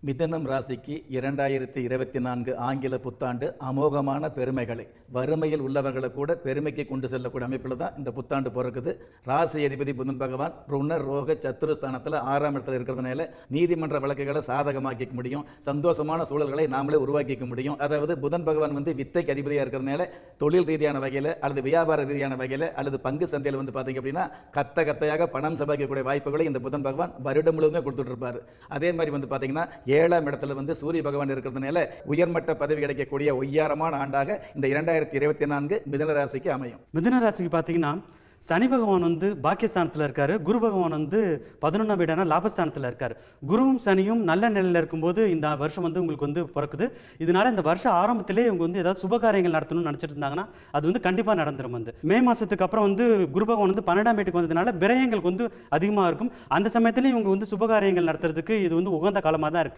மிதனம் ராசிக்கு 2024 ஆங்கில புத்தாண்டு அமோகமான பெருமைகளை, வறுமையில் உள்ளவர்களை கூட பெருமைக்கு கொண்டு செல்லக்கூடிய அமைப்பில் தான் இந்த புத்தாண்டு பிறக்குது. ராசி அதிபதி புதன் பகவான் ருண ரோக சத்துருஸ்தானத்தில் 6ஆம் இடத்துல இருக்கிறதுனால நீதிமன்ற வழக்குகளை சாதகமாக்கிக்க முடியும். சந்தோஷமான சூழல்களை நாமளே உருவாக்கிக்க முடியும். அதாவது புதன் பகவான் வித்தைக்கு அதிபதியாக இருக்கிறதுனால தொழில் ரீதியான வகையில் அல்லது வியாபார ரீதியான வகையில் அல்லது பங்கு சந்தையில் பார்த்தீங்க அப்படின்னா கத்தையாக பணம் சம்பாதிக்கக்கூடிய வாய்ப்புகளை இந்த புதன் பகவான் வருடம் முழுவதுமே கொடுத்துட்டு இருப்பார். அதே மாதிரி பார்த்தீங்கன்னா 7ஆம் இடத்துல சூரிய பகவான் இருக்கிறதுனால உயர்மட்ட பதவி கிடைக்கக்கூடிய ஒய்யாரமான ஆண்டாக இந்த 2024 மிதுன ராசிக்கு அமையும். மிதுன ராசிக்கு பார்த்தீங்கன்னா சனி பகவான் பாக்கியஸ்தானத்தில் இருக்காரு, குரு பகவான் 11ஆம் வீடான லாபஸ்தானத்தில் இருக்காரு. குருவும் சனியும் நல்ல நிலையில் இருக்கும்போது இந்த வருஷம் உங்களுக்கு பிறக்குது. இதனால இந்த வருஷம் ஆரம்பத்திலே இவங்க ஏதாவது சுபகாரியங்கள் நடத்தணும்னு நினைச்சிட்டு இருந்தாங்கன்னா அது கண்டிப்பாக நடந்துரும். மே மாசத்துக்கு அப்புறம் குரு பகவான் 12ஆம் வீட்டுக்கு வந்ததுனால விரயங்கள் அதிகமாக இருக்கும். அந்த சமயத்திலே இவங்க சுபகாரியங்கள் நடத்துறதுக்கு இது உகந்த காலமாக தான் இருக்கு.